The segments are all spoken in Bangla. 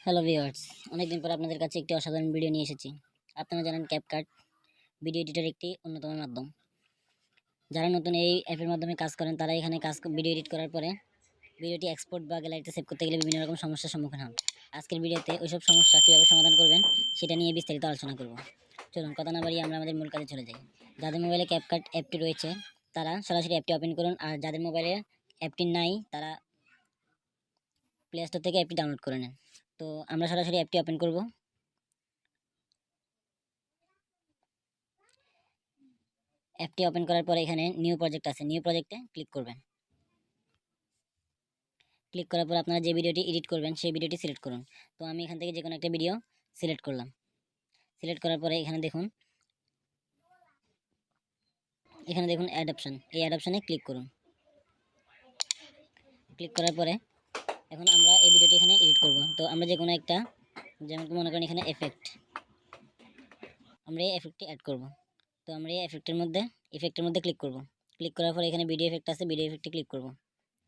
হ্যালো ভিউয়ার্স, অনেকদিন পর আপনাদের কাছে একটি অসাধারণ ভিডিও নিয়ে এসেছি। আপনারা জানেন ক্যাপকাট ভিডিও এডিটর একটি অন্যতম মাধ্যম। যারা নতুন এই অ্যাপের মাধ্যমে কাজ করেন তারা এখানে ভিডিও এডিট করার পরে ভিডিওটি এক্সপোর্ট বা গ্যালারিতে সেভ করতে গেলে বিভিন্ন রকম সমস্যার সম্মুখীন হন। আজকের ভিডিওতে ওইসব সমস্যা কীভাবে সমাধান করবেন সেটা নিয়ে বিস্তারিত আলোচনা করব। চলুন কথা না বাড়িয়ে আমরা আমাদের মূল কাজে চলে যাই। যাদের মোবাইলে ক্যাপকাট অ্যাপটি রয়েছে তারা সরাসরি অ্যাপটি ওপেন করুন, আর যাদের মোবাইলে অ্যাপটি নাই তারা প্লে স্টোর থেকে অ্যাপটি ডাউনলোড করে নেন। তো আমরা সরাসরি অ্যাপটি ওপেন করব। অ্যাপটি ওপেন করার পরে এখানে নিউ প্রজেক্ট আছে, নিউ প্রজেক্টে ক্লিক করবেন। ক্লিক করার পর আপনারা যে ভিডিওটি এডিট করবেন সেই ভিডিওটি সিলেক্ট করুন। তো আমি এখান থেকে যে কোনো একটা ভিডিও সিলেক্ট করলাম। সিলেক্ট করার পরে এখানে দেখুন অ্যাড অপশন, এই অ্যাড অপশনে ক্লিক করুন। ক্লিক করার পরে এখন আমরা এই ভিডিওটি এখানে এডিট করব। তো আমরা যে কোনো একটা, যেমন মনে করেন এখানে এফেক্ট, আমরা এই এফেক্টটি অ্যাড করব। তো আমরা এই এফেক্টের মধ্যে ক্লিক করব। ক্লিক করার পরে এখানে ভিডিও এফেক্ট আছে, ভিডিও এফেক্টে ক্লিক করব।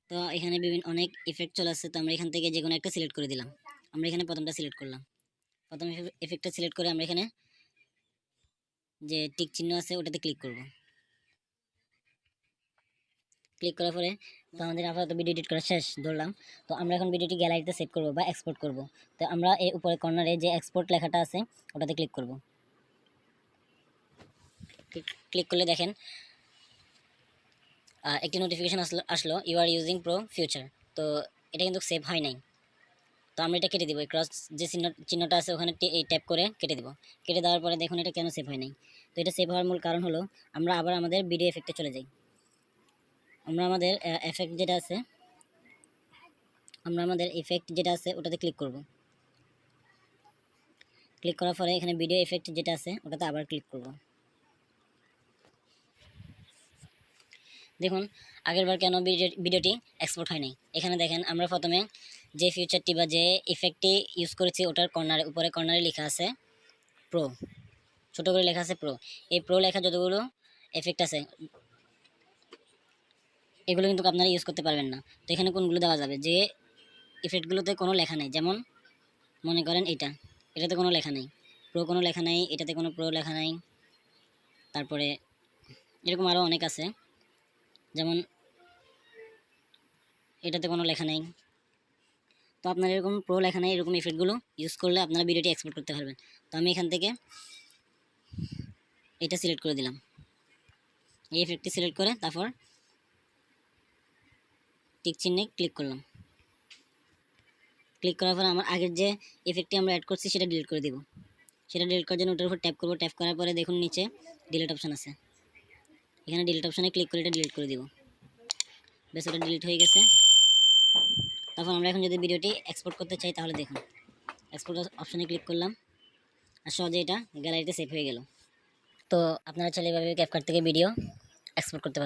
তো এখানে বিভিন্ন অনেক ইফেক্ট চলে আসছে, তো আমরা এখান থেকে যে কোনো একটা সিলেক্ট করে দিলাম। আমরা এখানে প্রথমটা সিলেক্ট করলাম। প্রথম এফেক্টটা সিলেক্ট করে আমরা এখানে যে টিক চিহ্ন আছে ওটাতে ক্লিক করব। ক্লিক করার পরে তো আমাদের আপাতত ভিডিও এডিট করা শেষ ধরলাম। তো আমরা এখন ভিডিওটি গ্যালারিতে সেভ করব বা এক্সপোর্ট করব। তো আমরা এই উপরে কর্নারে যে এক্সপোর্ট লেখাটা আছে ওটাতে ক্লিক করব। ক্লিক করলে দেখেন একটি নোটিফিকেশন আসলো you are using pro future. তো এটা কিন্তু সেভ হয় নাই। তো আমরা এটা কেটে দিব, এই ক্রস যে চিহ্নটা আছে ওখানে এই ট্যাপ করে কেটে দিব। কেটে দেওয়ার পরে দেখুন এটা কেন সেভ হয় নাই। তো এটা সেভ হওয়ার মূল কারণ হলো আমরা আবার আমাদের ভিডিও এফেক্টে চলে যাই। আমরা আমাদের এফেক্ট যেটা আছে ওটাতে ক্লিক করব। ক্লিক করার পরে এখানে ভিডিও এফেক্ট যেটা আছে ওটাতে আবার ক্লিক করব। দেখুন আগেরবার কেন ভিডিওটি এক্সপোর্ট হয় নাই। এখানে দেখেন আমরা প্রথমে যে ফিউচারটি বা যে ইফেক্টটি ইউজ করেছি ওটার উপরে কর্নারে লেখা আছে প্রো, ছোটো করে লেখা আছে প্রো। এই প্রো লেখা যতগুলো এফেক্ট আছে এগুলো কিন্তু আপনারা ইউজ করতে পারবেন না। তো এখানে কোনগুলো দেওয়া যাবে, যে ইফেক্টগুলোতে কোনো লেখা নেই, যেমন মনে করেন এটাতে কোনো লেখা নেই, প্রো কোনো লেখা নেই, এটাতে কোনো প্রো লেখা নাই, তারপরে এরকম আরও অনেক আছে, যেমন এটাতে কোনো লেখা নেই। তো আপনার এরকম প্রো লেখা নেই, এরকম ইফেক্টগুলো ইউজ করলে আপনারা ভিডিওটি এক্সপোর্ট করতে পারবেন। তো আমি এখান থেকে এটা সিলেক্ট করে দিলাম, এই ইফেক্টটি সিলেক্ট করে তারপর টিক চিহ্নে ক্লিক করলাম। ক্লিক করার পর আমার আগের যে ইফেক্টটি আমরা অ্যাড করছি সেটা ডিলিট করে দিব। সেটা ডিলিট করার জন্য ওটার উপর ট্যাপ করব। ট্যাপ করার পরে দেখুন নিচে ডিলিট অপশান আছে, এখানে ডিলিট অপশানে ক্লিক করে এটা ডিলিট করে দিব। বেশ, ওটা ডিলিট হয়ে গেছে। তারপর আমরা এখন যদি ভিডিওটি এক্সপোর্ট করতে চাই তাহলে দেখুন এক্সপোর্ট অপশানে ক্লিক করলাম আর সহজে এটা গ্যালারিতে সেভ হয়ে গেল। তো আপনারা চাইলে এভাবে ক্যাপকাট থেকে ভিডিও এক্সপোর্ট করতে পারবেন।